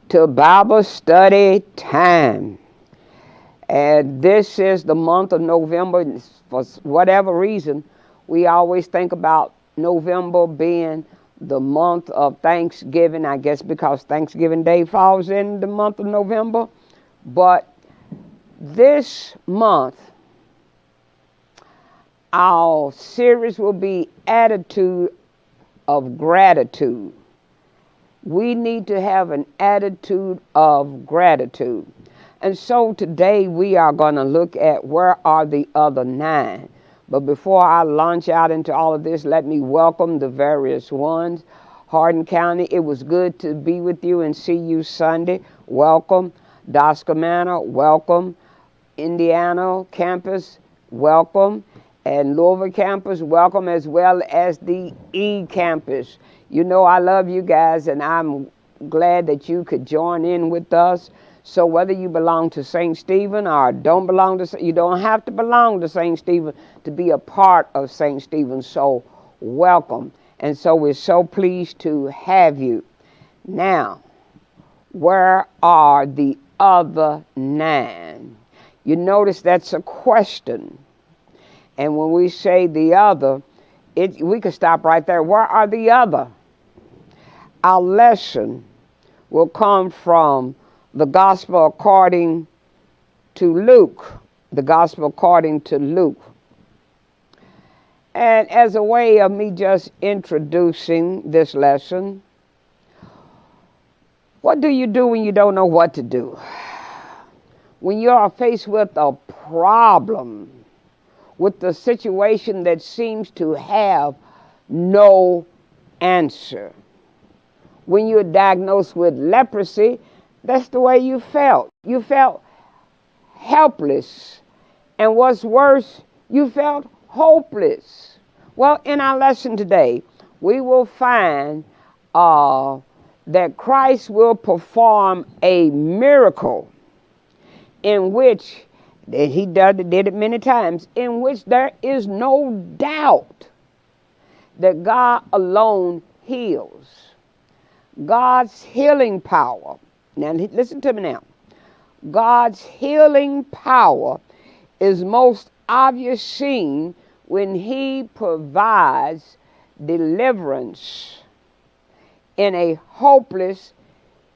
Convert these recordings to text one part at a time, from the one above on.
to Bible study time. And this is the month of November. For whatever reason, we always think about November being the month of Thanksgiving, I guess because Thanksgiving Day falls in the month of November. But this month, our series will be Attitude of Gratitude. We need to have an attitude of gratitude. And so today we are going to look at where are the other 9. But before I launch out into all of this, let me welcome the various ones. Hardin County, it was good to be with you and see you Sunday. Welcome. Dosca Manor, welcome. Indiana campus, welcome. And Louisville campus, welcome, as well as the E campus. You know I love you guys, and I'm glad that you could join in with us. So whether you belong to St. Stephen or don't belong to, you don't have to belong to St. Stephen to be a part of St. Stephen. So welcome. And so we're so pleased to have you. Now, where are the other 9? You notice that's a question. And when we say the other, we could stop right there. Where are the other? Our lesson will come from the Gospel according to Luke. The Gospel according to Luke. And as a way of me just introducing this lesson, what do you do when you don't know what to do? When you are faced with a problem, with the situation that seems to have no answer. When you're diagnosed with leprosy, that's the way you felt. You felt helpless. And what's worse, you felt hopeless. Well, in our lesson today, we will find that Christ will perform a miracle in which he did it many times, in which there is no doubt that God alone heals. God's healing power. Now, listen to me now. God's healing power is most obvious seen when he provides deliverance in a hopeless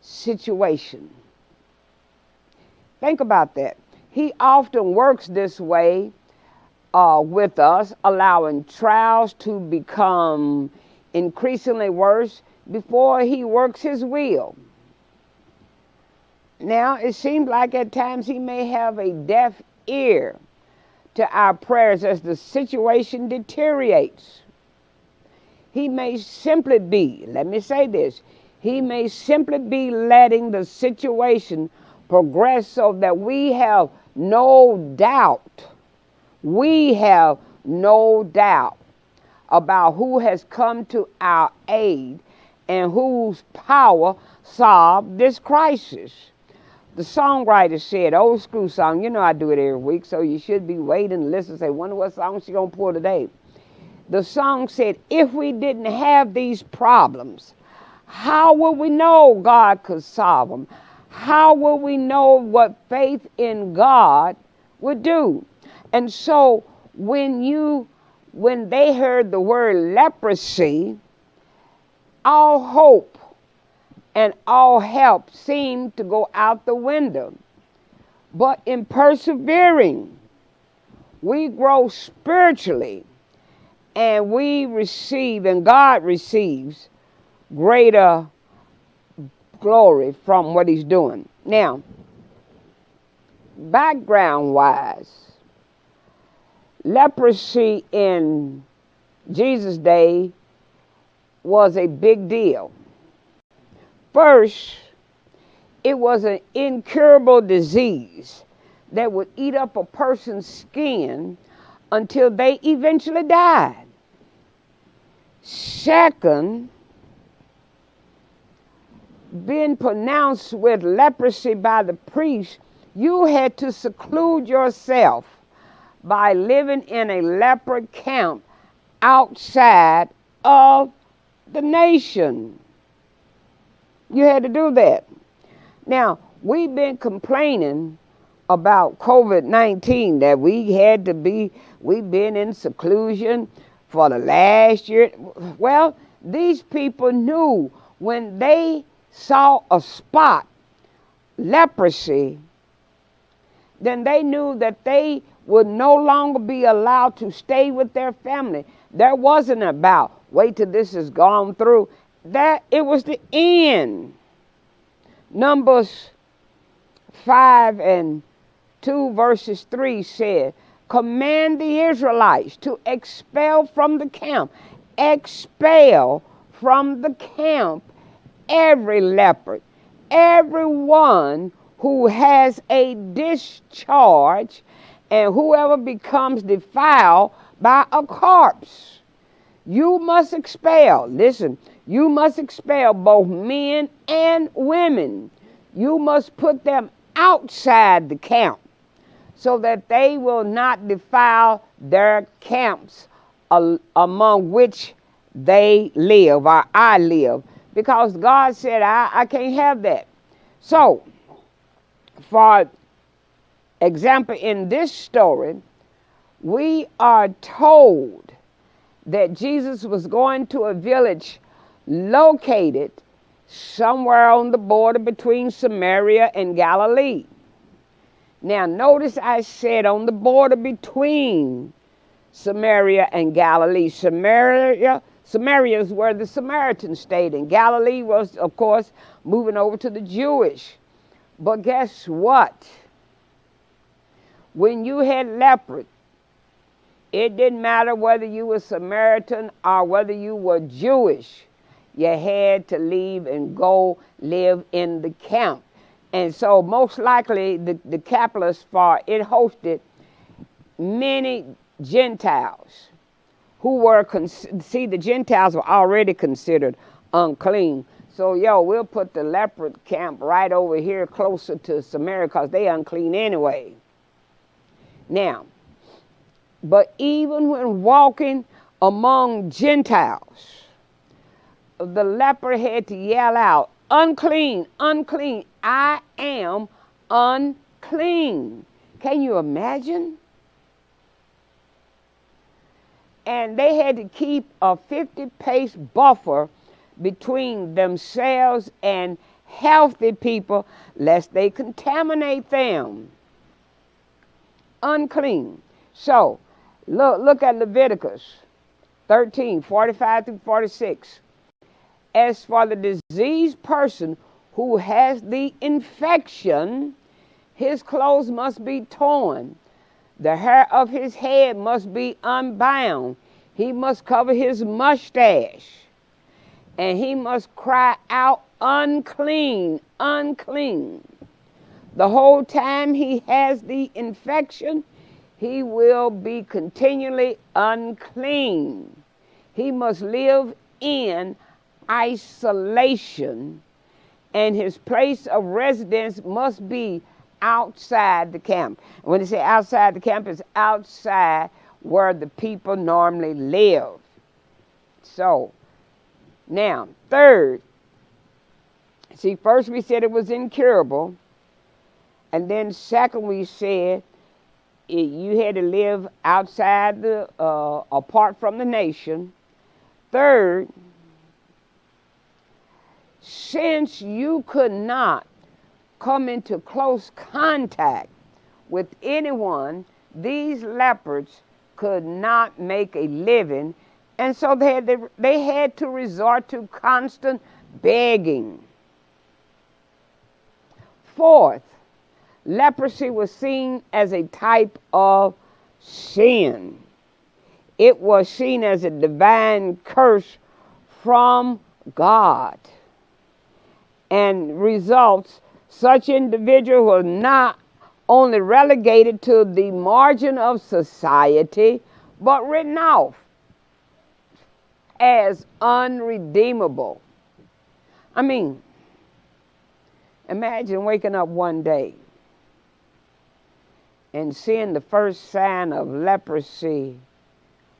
situation. Think about that. He often works this way with us, allowing trials to become increasingly worse before he works his will. Now, it seems like at times he may have a deaf ear to our prayers as the situation deteriorates. He may simply be, let me say this, he may simply be letting the situation progress so that we have no doubt about who has come to our aid and whose power solved this crisis. The songwriter said, old school song, you know I do it every week, so you should be waiting to listen, say, wonder what song she gonna pull today. The song said, if we didn't have these problems, how would we know God could solve them? How will we know what faith in God would do? And so when they heard the word leprosy, all hope and all help seemed to go out the window. But in persevering, we grow spiritually, and we receive, and God receives, greater glory from what he's doing. Now, background-wise, leprosy in Jesus' day was a big deal. First, it was an incurable disease that would eat up a person's skin until they eventually died. Second, being pronounced with leprosy by the priest, you had to seclude yourself by living in a leper camp outside of the nation. You had to do that. Now, we've been complaining about COVID-19 that we've been in seclusion for the last year. Well, these people knew when they saw a spot, leprosy, then they knew that they would no longer be allowed to stay with their family. There wasn't about, wait till this is gone through. That it was the end. Numbers 5 and 2 verses 3 said, command the Israelites to expel from the camp every leopard, everyone who has a discharge, and whoever becomes defiled by a corpse. You must expel, listen, you must expel both men and women. You must put them outside the camp so that they will not defile their camps among which they live, or I live, because God said I can't have that. So, for example, in this story, we are told that Jesus was going to a village located somewhere on the border between Samaria and Galilee. Now, notice I said on the border between Samaria and Galilee. Samaria is where the Samaritans stayed, and Galilee was, of course, moving over to the Jewish. But guess what? When you had leopard, it didn't matter whether you were Samaritan or whether you were Jewish. You had to leave and go live in the camp. And so most likely the capitalist for it hosted many Gentiles who were, the Gentiles were already considered unclean. So, we'll put the leopard camp right over here closer to Samaria because they unclean anyway. Now, but even when walking among Gentiles, the leper had to yell out, unclean, unclean, I am unclean. Can you imagine? And they had to keep a 50-pace buffer between themselves and healthy people lest they contaminate them. Unclean. So, look at Leviticus 13, 45 through 46. As for the diseased person who has the infection, his clothes must be torn. The hair of his head must be unbound. He must cover his mustache. And he must cry out, unclean, unclean. The whole time he has the infection, he will be continually unclean. He must live in isolation, and his place of residence must be outside the camp. When they say outside the camp, it's outside where the people normally live. So, now, third, see, first we said it was incurable, and then second we said you had to live outside apart from the nation. Third, since you could not come into close contact with anyone, these lepers could not make a living, and so they had to resort to constant begging. Fourth, leprosy was seen as a type of sin. It was seen as a divine curse from God, and results such individuals were not only relegated to the margin of society, but written off as unredeemable. I mean, imagine waking up one day and seeing the first sign of leprosy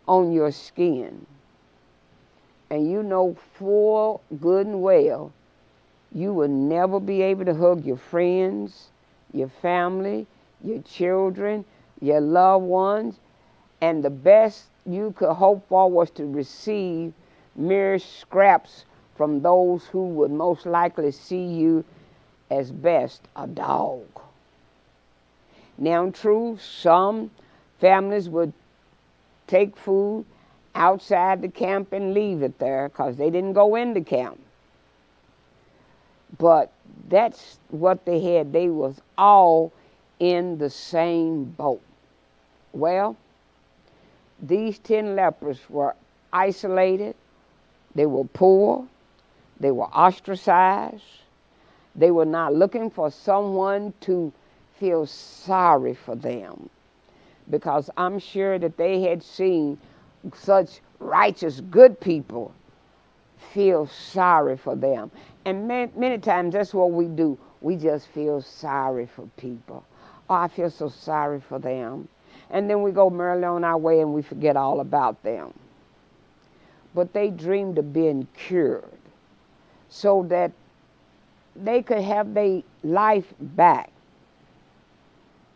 on your skin, and you know full good and well You will never be able to hug your friends, your family, your children, your loved ones, and the best you could hope for was to receive mere scraps from those who would most likely see you as best a dog. Now, true, some families would take food outside the camp and leave it there because they didn't go into camp. But that's what they had. They was all in the same boat. Well, these 10 lepers were isolated. They were poor. They were ostracized. They were not looking for someone to feel sorry for them, because I'm sure that they had seen such righteous, good people feel sorry for them. And many times that's what we do. We just feel sorry for people. Oh, I feel so sorry for them. And then we go merrily on our way and we forget all about them. But they dreamed of being cured so that they could have their life back.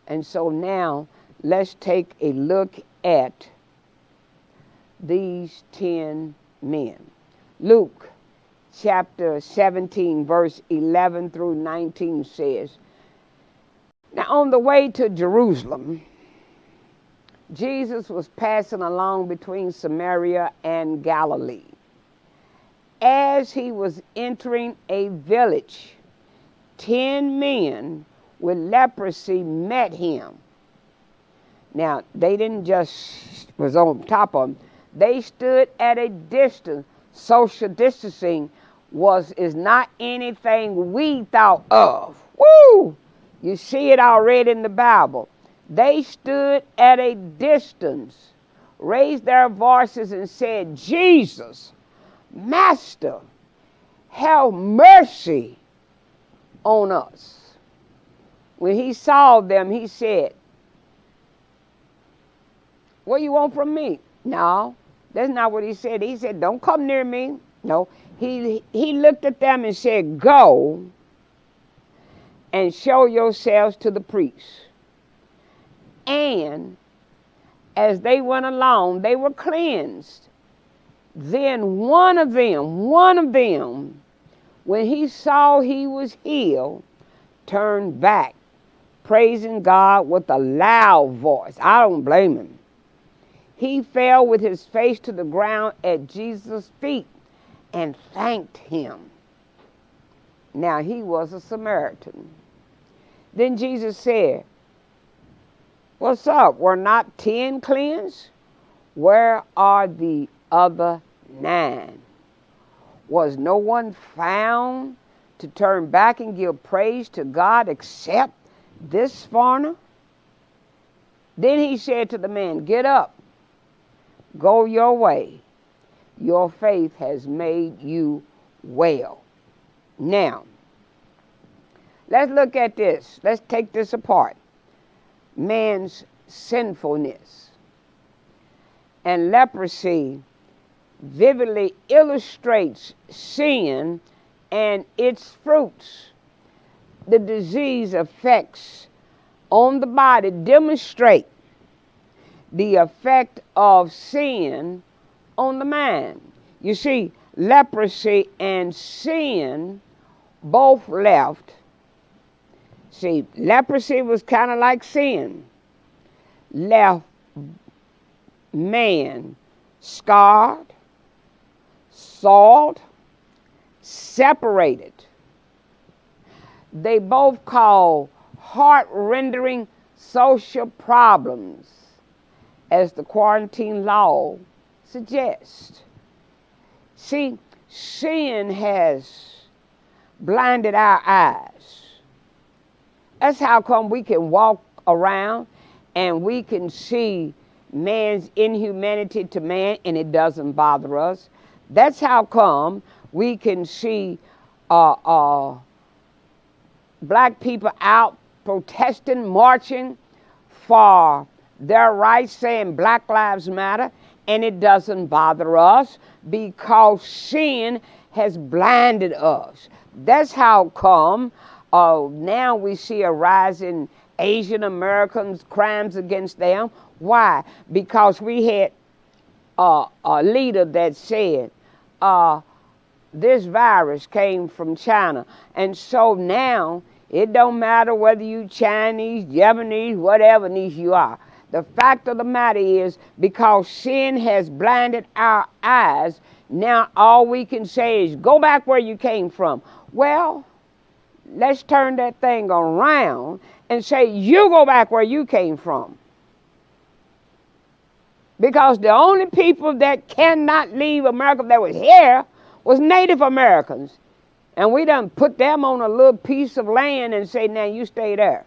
And so now let's take a look at these 10 men. Luke chapter 17, verse 11 through 19 says, now on the way to Jerusalem, Jesus was passing along between Samaria and Galilee. As he was entering a village, 10 men with leprosy met him. Now, they didn't just was on top of him. They stood at a distance. Social distancing is not anything we thought of. Woo! You see it already in the Bible. They stood at a distance, raised their voices and said, Jesus, Master, have mercy on us. When he saw them, he said, what do you want from me? No, that's not what he said. He said, don't come near me. No, he looked at them and said, go and show yourselves to the priests. And as they went along, they were cleansed. Then one of them, when he saw he was healed, turned back, praising God with a loud voice. I don't blame him. He fell with his face to the ground at Jesus' feet and thanked him. Now he was a Samaritan. Then Jesus said, what's up? Were not 10 cleansed? Where are the other 9? Was no one found to turn back and give praise to God except this foreigner? Then he said to the man, get up, go your way. Your faith has made you well. Now, let's look at this. Let's take this apart. Man's sinfulness and leprosy vividly illustrates sin and its fruits. The disease effects on the body demonstrate the effect of sin on the mind. You see, leprosy and sin both left. See, leprosy was kind of like sin. Left man scarred, soiled, separated. They both cause heart-rending social problems, as the quarantine law suggests. See, sin has blinded our eyes. That's how come we can walk around and we can see man's inhumanity to man and it doesn't bother us. That's how come we can see black people out protesting, marching for their rights, saying Black Lives Matter, and it doesn't bother us because sin has blinded us. That's how come now we see a rise in Asian Americans, crimes against them. Why? Because we had a leader that said this virus came from China. And so now it don't matter whether you Chinese, Japanese, whatever niche you are. The fact of the matter is, because sin has blinded our eyes, now all we can say is go back where you came from. Well, let's turn that thing around and say you go back where you came from. Because the only people that cannot leave America that was here was Native Americans. And we done put them on a little piece of land and say, now you stay there.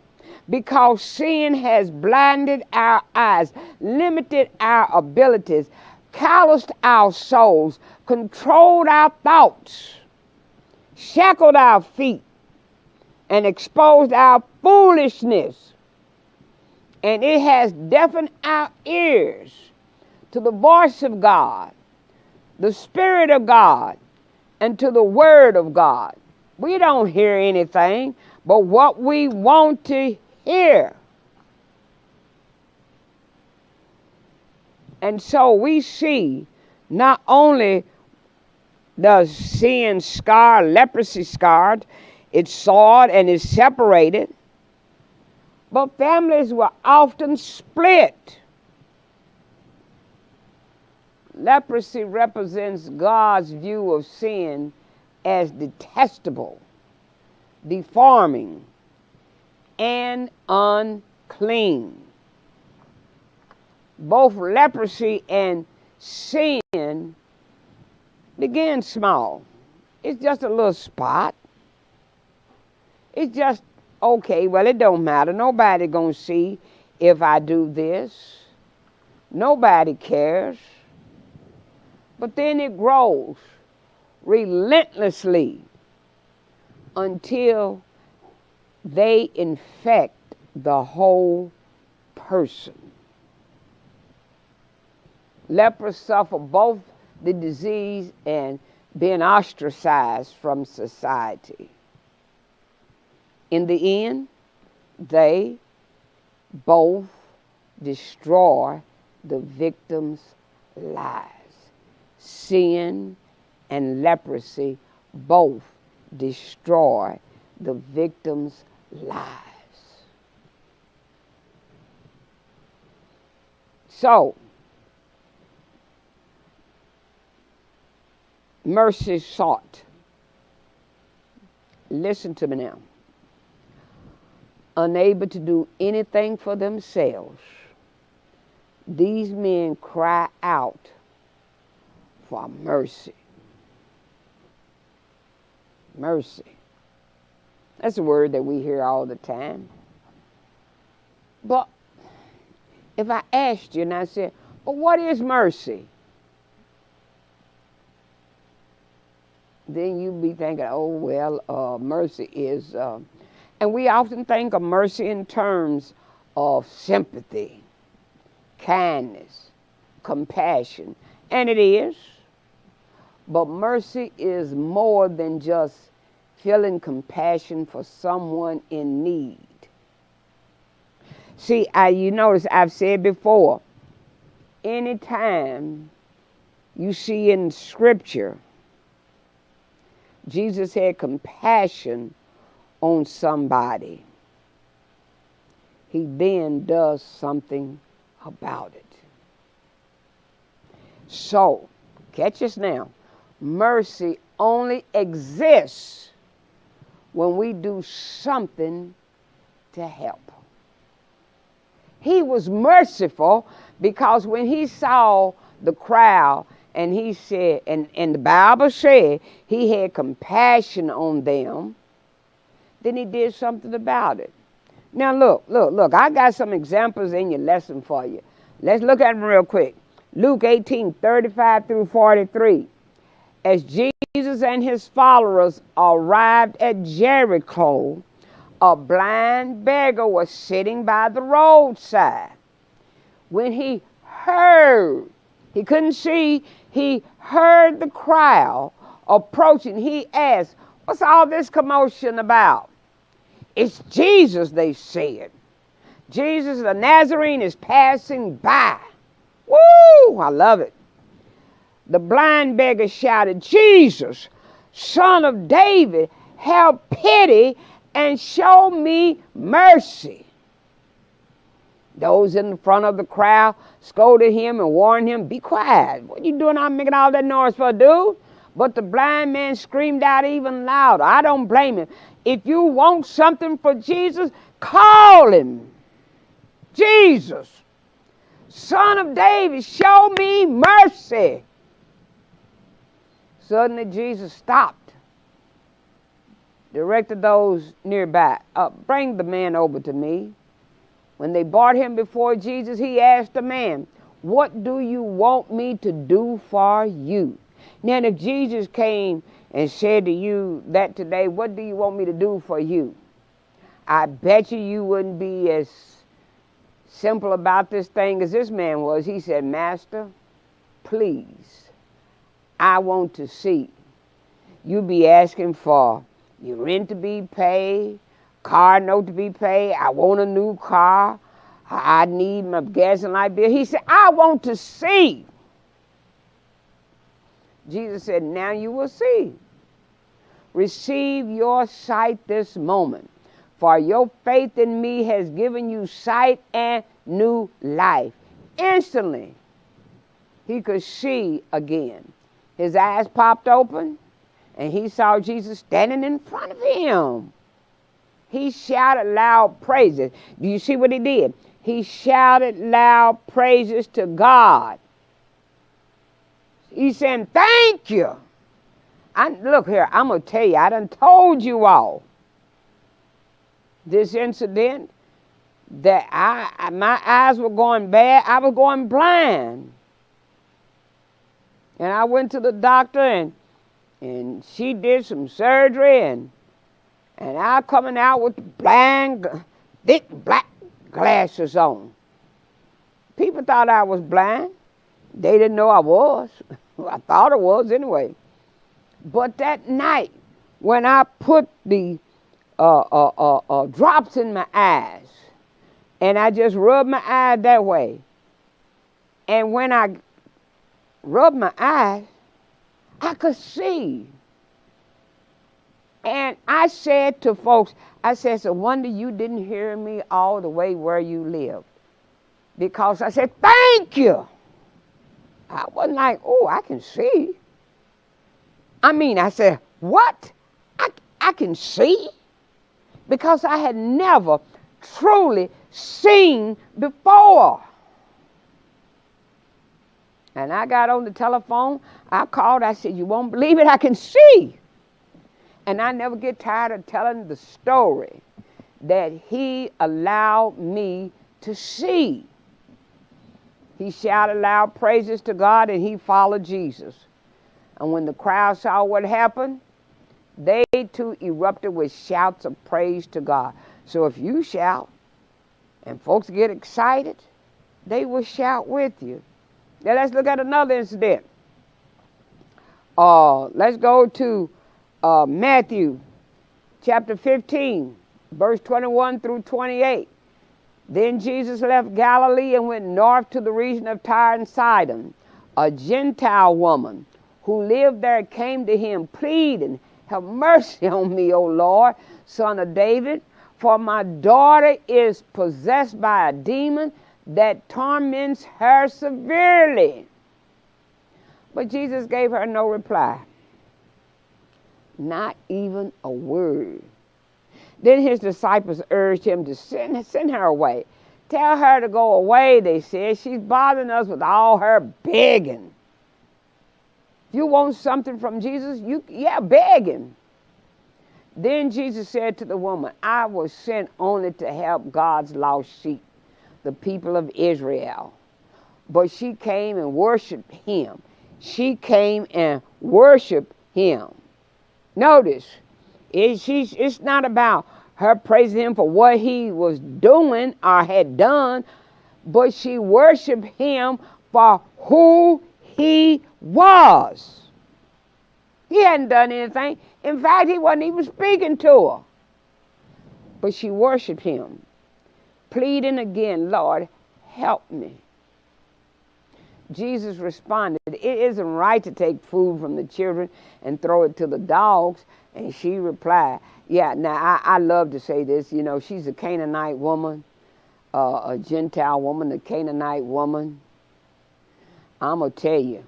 Because sin has blinded our eyes, limited our abilities, calloused our souls, controlled our thoughts, shackled our feet, and exposed our foolishness. And it has deafened our ears to the voice of God, the Spirit of God, and to the Word of God. We don't hear anything but what we want to hear. And so we see not only the sin scar, leprosy scarred, it's sawed and is separated, but families were often split. Leprosy represents God's view of sin as detestable, deforming, and unclean. Both leprosy and sin begin small. It's just a little spot. It's just, okay, well, it don't matter. Nobody gonna see if I do this. Nobody cares. But then it grows relentlessly until they infect the whole person. Lepers suffer both the disease and being ostracized from society. In the end, they both destroy the victim's lives. Sin and leprosy both destroy the victim's lives. So, mercy sought. Listen to me now. Unable to do anything for themselves, these men cry out for mercy. Mercy. That's a word that we hear all the time. But if I asked you and I said, well, what is mercy? Then you'd be thinking, oh, well, mercy is, and we often think of mercy in terms of sympathy, kindness, compassion, and it is. But mercy is more than just feeling compassion for someone in need. See, you notice I've said before, anytime you see in Scripture, Jesus had compassion on somebody, he then does something about it. So, catch us now. Mercy only exists when we do something to help. He was merciful because when he saw the crowd and he said, and the Bible said he had compassion on them, then he did something about it. Now look, I got some examples in your lesson for you. Let's look at them real quick. Luke 18:35 through 43. As Jesus and his followers arrived at Jericho, a blind beggar was sitting by the roadside. When he heard, he couldn't see, he heard the crowd approaching. He asked, What's all this commotion about? It's Jesus, they said. Jesus the Nazarene is passing by. Woo! I love it. The blind beggar shouted, Jesus, Son of David, have pity and show me mercy. Those in the front of the crowd scolded him and warned him, be quiet. What you doing out making all that noise for, dude? But the blind man screamed out even louder. I don't blame him. If you want something for Jesus, call him. Jesus, Son of David, show me mercy. Suddenly Jesus stopped, directed those nearby, bring the man over to me. When they brought him before Jesus, he asked the man, what do you want me to do for you? Now, if Jesus came and said to you that today, what do you want me to do for you? I bet you wouldn't be as simple about this thing as this man was. He said, Master, please, I want to see. You be asking for your rent to be paid, car note to be paid. I want a new car. I need my gas and light bill. He said, I want to see. Jesus said, now you will see. Receive your sight this moment, for your faith in me has given you sight and new life. Instantly, he could see again. His eyes popped open, and he saw Jesus standing in front of him. He shouted loud praises. Do you see what he did? He shouted loud praises to God. He's saying, thank you. Look here, I'm going to tell you, I done told you all this incident that my eyes were going bad. I was going blind. And I went to the doctor and she did some surgery and I coming out with thick black glasses on. People thought I was blind. They didn't know I was. I thought I was anyway. But that night, when I put the drops in my eyes, and I just rubbed my eyes that way, and when I rubbed my eyes, I could see. And I said to folks, I said, it's a wonder you didn't hear me all the way where you live. Because I said, thank you. I wasn't like, oh, I can see. I mean, I said, what? I can see? Because I had never truly seen before. And I got on the telephone. I called. I said, you won't believe it. I can see. And I never get tired of telling the story that he allowed me to see. He shouted loud praises to God and he followed Jesus. And when the crowd saw what happened, they too erupted with shouts of praise to God. So if you shout and folks get excited, they will shout with you. Now let's look at another incident. Let's go to Matthew chapter 15, verse 21 through 28. Then Jesus left Galilee and went north to the region of Tyre and Sidon. A Gentile woman who lived there came to him, pleading, have mercy on me, O Lord, Son of David, for my daughter is possessed by a demon that torments her severely. But Jesus gave her no reply, not even a word. Then his disciples urged him to send her away. Tell her to go away, they said. She's bothering us with all her begging. If you want something from Jesus, beg him. Then Jesus said to the woman, I was sent only to help God's lost sheep, the people of Israel. But she came and worshiped him. She came and worshiped him. Notice, it's not about her praising him for what he was doing or had done, but she worshiped him for who he was. He hadn't done anything. In fact, he wasn't even speaking to her. But she worshiped him, pleading again, Lord, help me. Jesus responded, it isn't right to take food from the children and throw it to the dogs. And she replied, yeah, now I love to say this, you know, she's a Canaanite woman, a Gentile woman, a Canaanite woman. I'm going to tell you,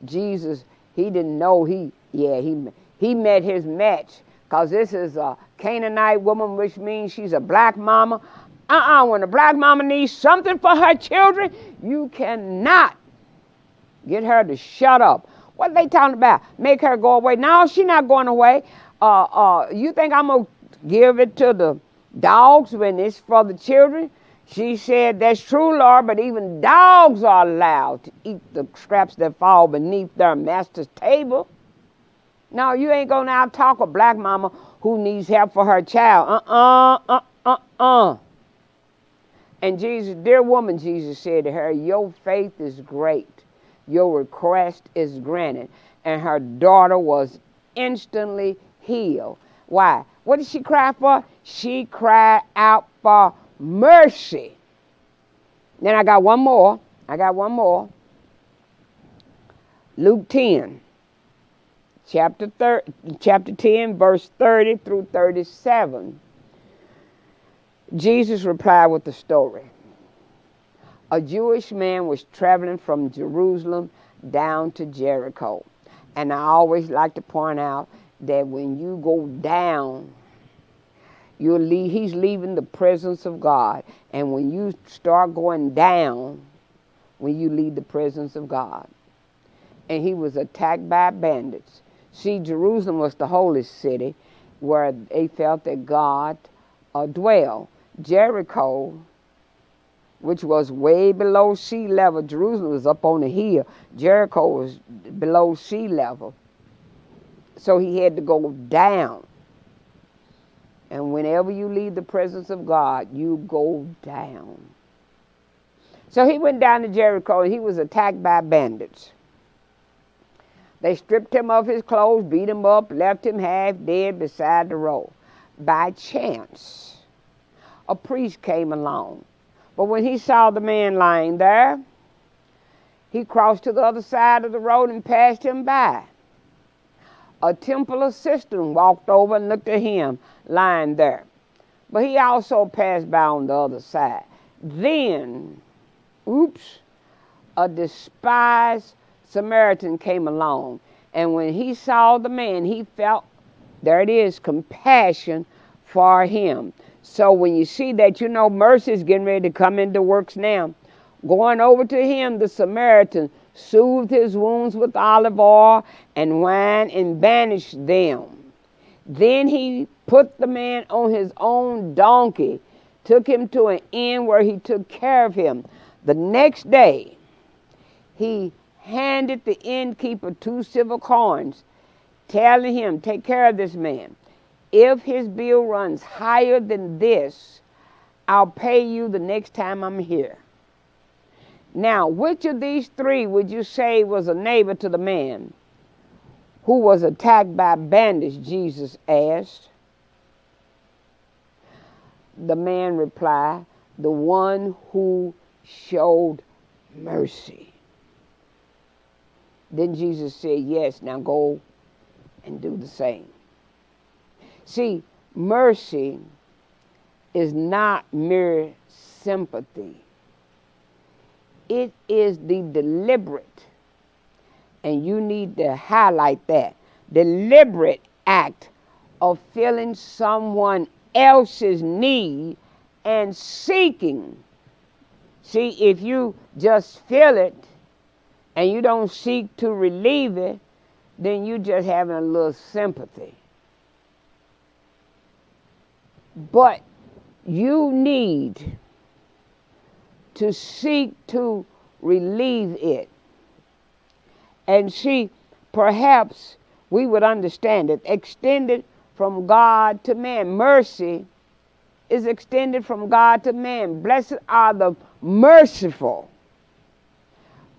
Jesus, he didn't know he met his match, because this is a Canaanite woman, which means she's a black mama. When a black mama needs something for her children, you cannot get her to shut up. What are they talking about? Make her go away. No, she's not going away. You think I'm going to give it to the dogs when it's for the children? She said, that's true, Lord, but even dogs are allowed to eat the scraps that fall beneath their master's table. No, you ain't going to out-talk a black mama who needs help for her child. And Jesus, dear woman, Jesus said to her, your faith is great. Your request is granted. And her daughter was instantly healed. Why? What did she cry for? She cried out for mercy. Then I got one more. Luke 10, chapter 10, verse 30 through 37. Jesus replied with the story. A Jewish man was traveling from Jerusalem down to Jericho. And I always like to point out that when you go down, he's leaving the presence of God. And when you start going down, when you leave the presence of God. And he was attacked by bandits. See, Jerusalem was the holy city where they felt that God dwelled. Jericho, which was way below sea level. Jerusalem was up on the hill. Jericho was below sea level. So he had to go down. And whenever you leave the presence of God, you go down. So he went down to Jericho and he was attacked by bandits. They stripped him of his clothes, beat him up, left him half dead beside the road. By chance, a priest came along. But when he saw the man lying there, he crossed to the other side of the road and passed him by. A temple assistant walked over and looked at him lying there. But he also passed by on the other side. Then, a despised Samaritan came along. And when he saw the man, he felt, there it is, compassion for him. So when you see that, you know mercy is getting ready to come into works now. Going over to him, the Samaritan soothed his wounds with olive oil and wine and bandaged them. Then he put the man on his own donkey, took him to an inn where he took care of him. The next day, he handed the innkeeper 2 silver coins, telling him, take care of this man. If his bill runs higher than this, I'll pay you the next time I'm here. Now, which of these 3 would you say was a neighbor to the man who was attacked by bandits? Jesus asked. The man replied, the one who showed mercy. Then Jesus said, yes, now go and do the same. See, mercy is not mere sympathy. It is the deliberate, and you need to highlight that, deliberate act of feeling someone else's need and seeking. See, if you just feel it and you don't seek to relieve it, then you just having a little sympathy. But you need to seek to relieve it. And see, perhaps we would understand it. Extended from God to man. Mercy is extended from God to man. Blessed are the merciful,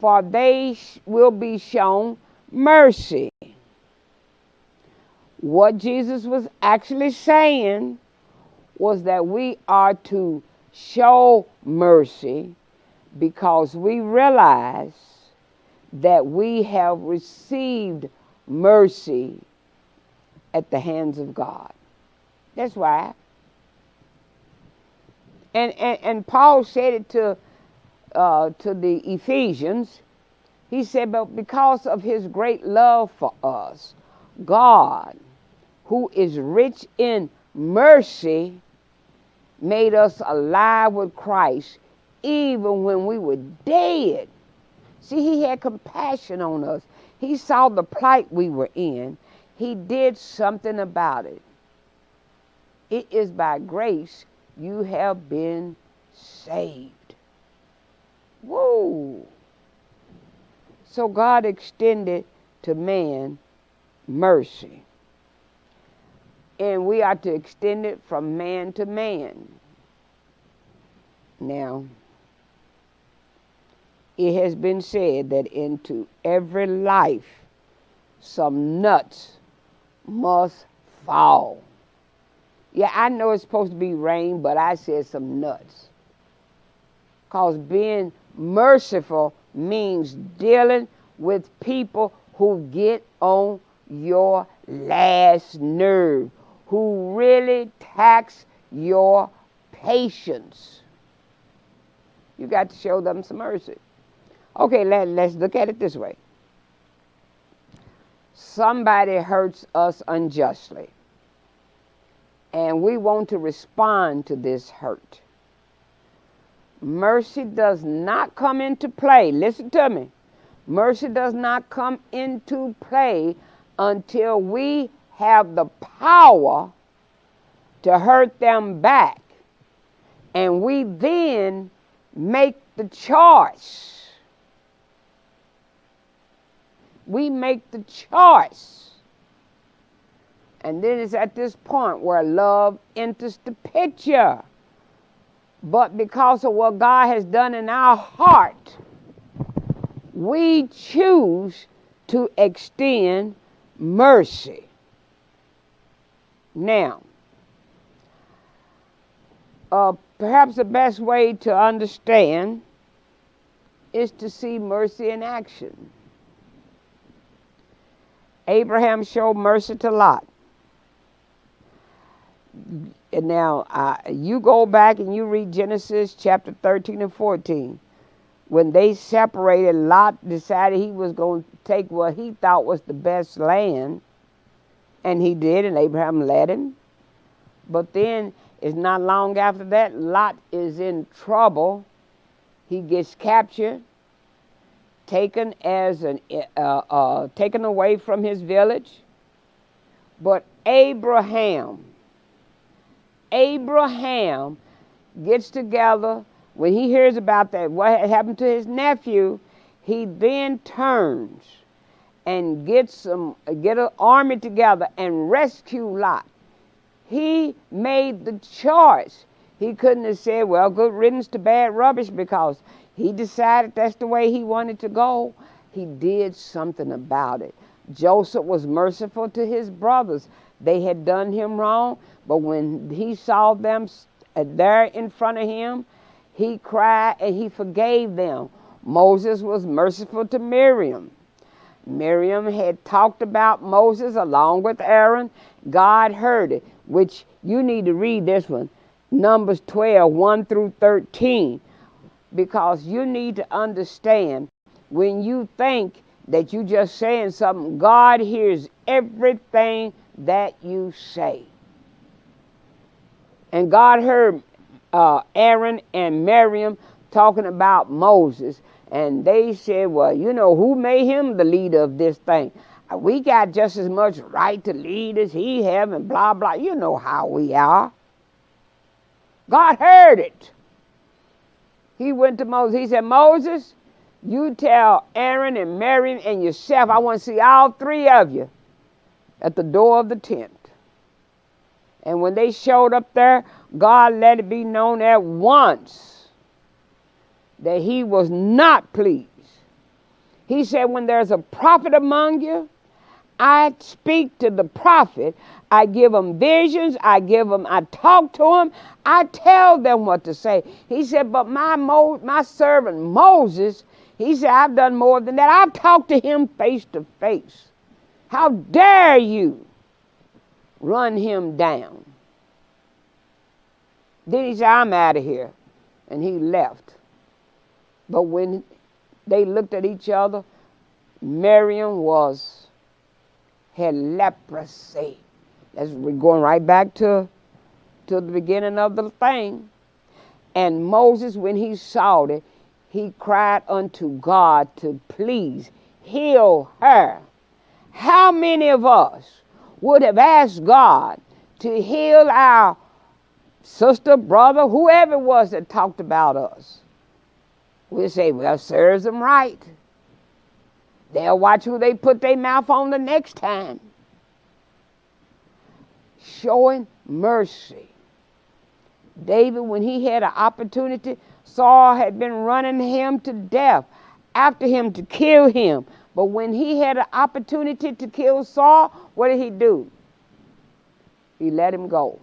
for they will be shown mercy. What Jesus was actually saying was that we are to show mercy because we realize that we have received mercy at the hands of God. That's why. And Paul said it to the Ephesians. He said, but because of his great love for us, God, who is rich in mercy, made us alive with Christ even when we were dead. See, he had compassion on us. He saw the plight we were in. He did something about it. It is by grace you have been saved. Whoa. So God extended to man mercy. And we are to extend it from man to man. Now, it has been said that into every life some nuts must fall. Yeah, I know it's supposed to be rain, but I said some nuts. Because being merciful means dealing with people who get on your last nerve, who really tax your patience. You got to show them some mercy. Okay, let's look at it this way. Somebody hurts us unjustly, and we want to respond to this hurt. Mercy does not come into play. Listen to me. Mercy does not come into play until we have the power to hurt them back. And we then make the choice. We make the choice. And then it's at this point where love enters the picture. But because of what God has done in our heart, we choose to extend mercy. Now, perhaps the best way to understand is to see mercy in action. Abraham showed mercy to Lot. And now, you go back and you read Genesis chapter 13 and 14. When they separated, Lot decided he was going to take what he thought was the best land. And he did, and Abraham let him. But then, it's not long after that, Lot is in trouble. He gets captured, taken away from his village. But Abraham gets together. When he hears about that, what had happened to his nephew, he then turns and get an army together and rescue Lot. He made the choice. He couldn't have said, well, good riddance to bad rubbish, because he decided that's the way he wanted to go. He did something about it. Joseph was merciful to his brothers. They had done him wrong, but when he saw them there in front of him, he cried and he forgave them. Moses was merciful to Miriam. Miriam had talked about Moses along with Aaron. God heard it, which you need to read this one, Numbers 12, 1 through 13, because you need to understand, when you think that you just saying something, God hears everything that you say. And God heard Aaron and Miriam talking about Moses, and they said, well, you know, who made him the leader of this thing? We got just as much right to lead as he have, and blah, blah. You know how we are. God heard it. He went to Moses. He said, Moses, you tell Aaron and Miriam and yourself, I want to see all three of you at the door of the tent. And when they showed up there, God let it be known at once that he was not pleased. He said, when there's a prophet among you, I speak to the prophet. I give them visions. I talk to them. I tell them what to say. He said, but my servant Moses, he said, I've done more than that. I've talked to him face to face. How dare you run him down? Then he said, I'm out of here. And he left. But when they looked at each other, Miriam had leprosy. We're going right back to the beginning of the thing. And Moses, when he saw it, he cried unto God to please heal her. How many of us would have asked God to heal our sister, brother, whoever it was that talked about us? We'll say, well, serves them right. They'll watch who they put their mouth on the next time. Showing mercy. David, when he had an opportunity, Saul had been running him to death, after him to kill him. But when he had an opportunity to kill Saul, what did he do? He let him go.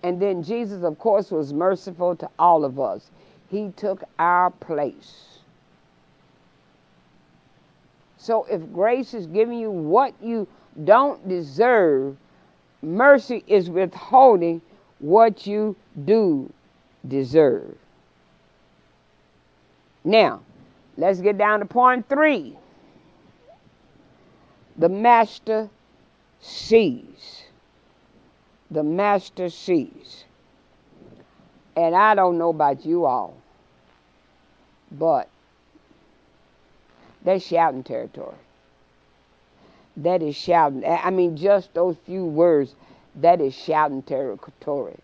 And then Jesus, of course, was merciful to all of us. He took our place. So if grace is giving you what you don't deserve, mercy is withholding what you do deserve. Now, let's get down to point 3. The master sees. The master sees. And I don't know about you all, but that's shouting territory. That is shouting. I mean, just those few words, that is shouting territory.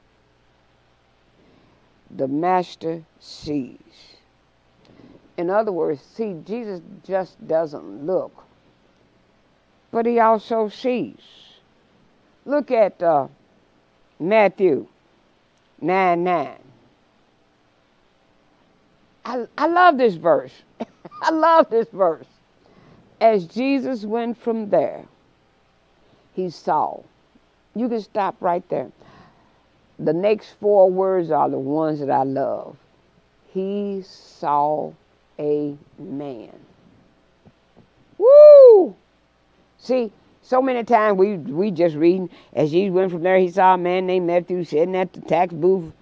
The master sees. In other words, see, Jesus just doesn't look, but he also sees. Look at Matthew 9:9. I love this verse. I love this verse. As Jesus went from there, he saw. You can stop right there. The next 4 words are the ones that I love. He saw a man. Woo! See, so many times we just reading, as Jesus went from there, he saw a man named Matthew sitting at the tax booth.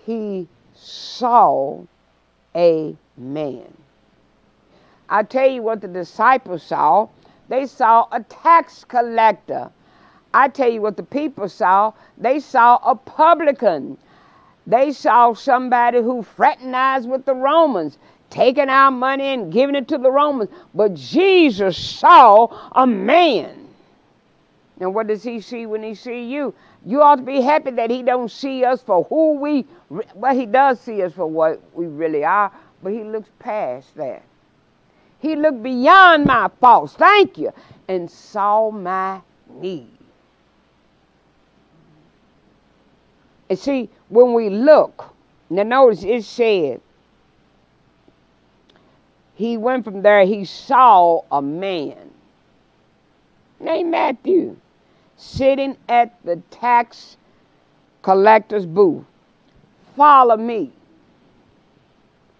He saw a man. I tell you what the disciples saw. They saw a tax collector. I tell you what the people saw. They saw a publican. They saw somebody who fraternized with the Romans, taking our money and giving it to the Romans. But Jesus saw a man. And what does he see when he see you? You ought to be happy that he don't see us for who we, well, he does see us for what we really are, but he looks past that. He looked beyond my faults, thank you, and saw my need. And see, when we look, now notice it said, he went from there, he saw a man named Matthew sitting at the tax collector's booth. Follow me.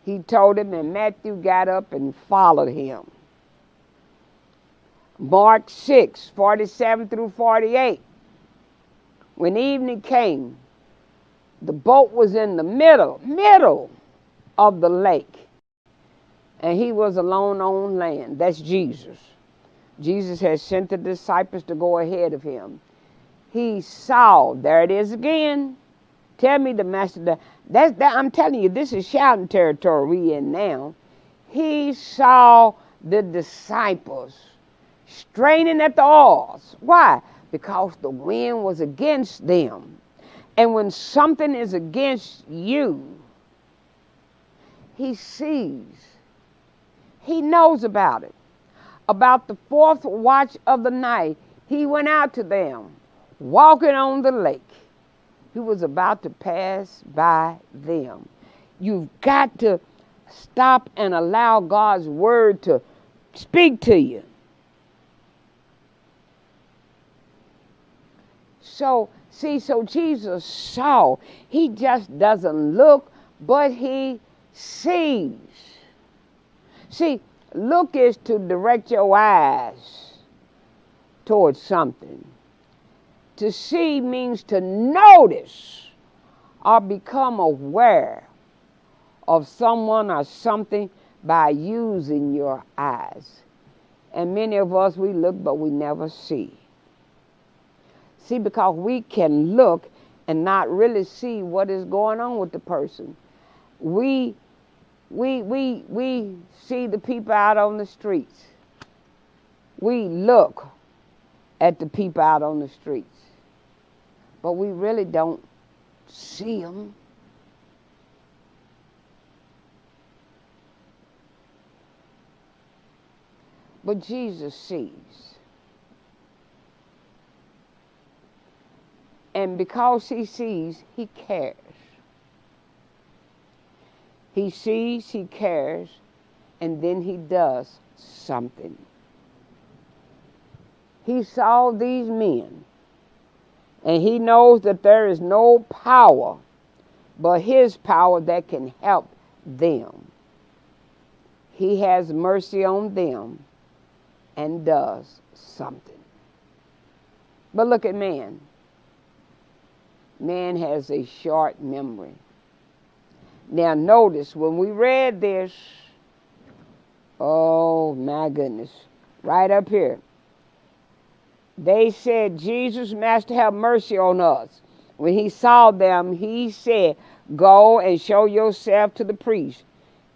He told him, and Matthew got up and followed him. Mark 6:47 through 48. When evening came, the boat was in the middle of the lake, and he was alone on land. That's Jesus. Jesus had sent the disciples to go ahead of him. He saw, there it is again. Tell me the master, I'm telling you, this is shouting territory we in now. He saw the disciples straining at the oars. Why? Because the wind was against them. And when something is against you, he sees. He knows about it. About the 4th watch of the night, he went out to them, walking on the lake. He was about to pass by them. You've got to, Stop and allow God's word to speak to you. So Jesus saw. He just doesn't look, but he sees. See, look is to direct your eyes towards something. To see means to notice or become aware of someone or something by using your eyes. And many of us, we look, but we never see. See, because we can look and not really see what is going on with the person. We see the people out on the streets. We look at the people out on the streets. But we really don't see them. But Jesus sees. And because he sees, he cares. He sees, he cares, and then he does something. He saw these men, and he knows that there is no power but his power that can help them. He has mercy on them and does something. But look at man. Man has a short memory. Now notice, when we read this, oh my goodness, right up here, they said, Jesus, Master, have mercy on us. When he saw them, he said, go and show yourself to the priest.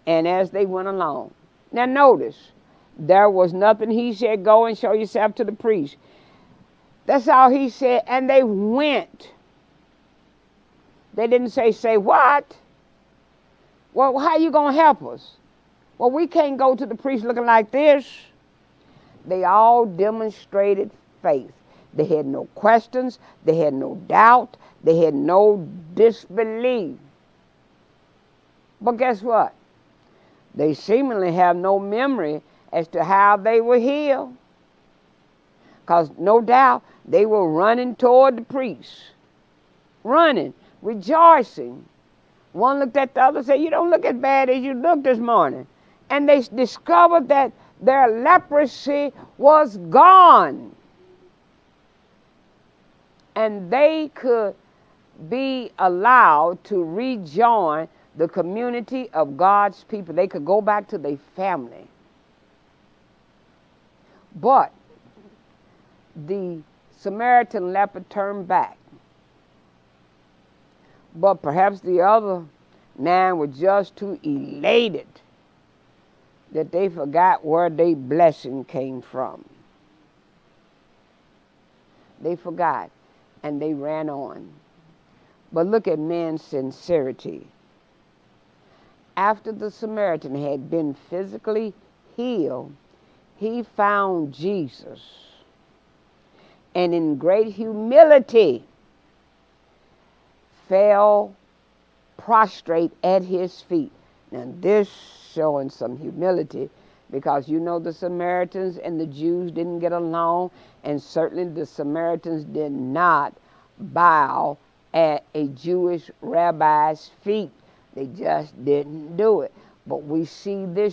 And as they went along. Now notice, there was nothing he said, go and show yourself to the priest. That's all he said, and they went. They didn't say what? Well, how you going to help us? Well, we can't go to the priest looking like this. They all demonstrated faith. They had no questions. They had no doubt. They had no disbelief. But guess what? They seemingly have no memory as to how they were healed. Because no doubt they were running toward the priest. Running, rejoicing. One looked at the other and said, you don't look as bad as you looked this morning. And they discovered that their leprosy was gone. And they could be allowed to rejoin the community of God's people. They could go back to their family. But the Samaritan leper turned back. But perhaps the other 9 were just too elated that they forgot where their blessing came from. They forgot and they ran on. But look at man's sincerity. After the Samaritan had been physically healed, he found Jesus. And in great humility, fell prostrate at his feet. Now this showing some humility, because you know the Samaritans and the Jews didn't get along, and certainly the Samaritans did not bow at a Jewish rabbi's feet. They just didn't do it. But we see we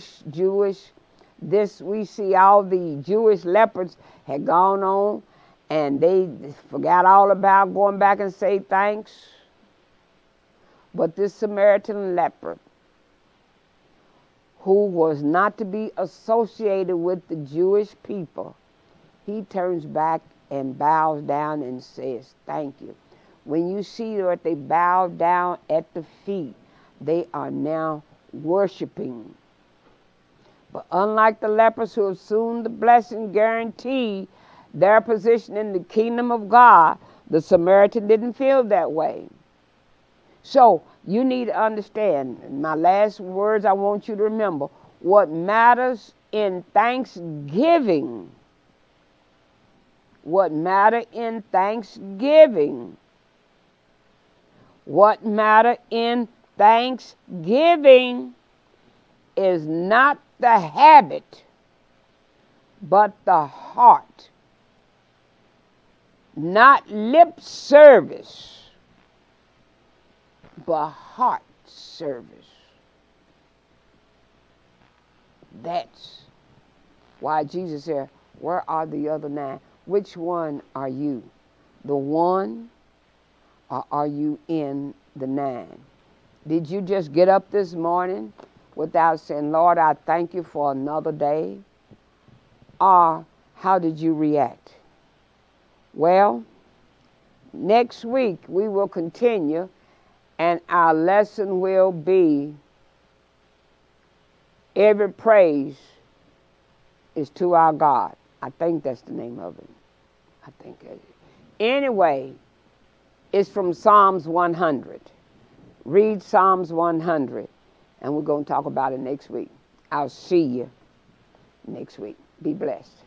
see all the Jewish lepers had gone on, and they forgot all about going back and say thanks. But this Samaritan leper, who was not to be associated with the Jewish people, he turns back and bows down and says, thank you. When you see that they bow down at the feet, they are now worshiping. But unlike the lepers who assumed the blessing guaranteed their position in the kingdom of God, the Samaritan didn't feel that way. So you need to understand, my last words I want you to remember, what matters in thanksgiving, what matter in thanksgiving is is not the habit, but the heart. Not lip service, but heart service. That's why Jesus said, where are the other 9? Which one are you? The one, or are you in the 9? Did you just get up this morning without saying, Lord, I thank you for another day? Or how did you react? Well, next week we will continue, and our lesson will be every praise is to our God. I think that's the name of it. I think it is. Anyway, it's from Psalms 100. Read Psalms 100, and we're going to talk about it next week. I'll see you next week. Be blessed.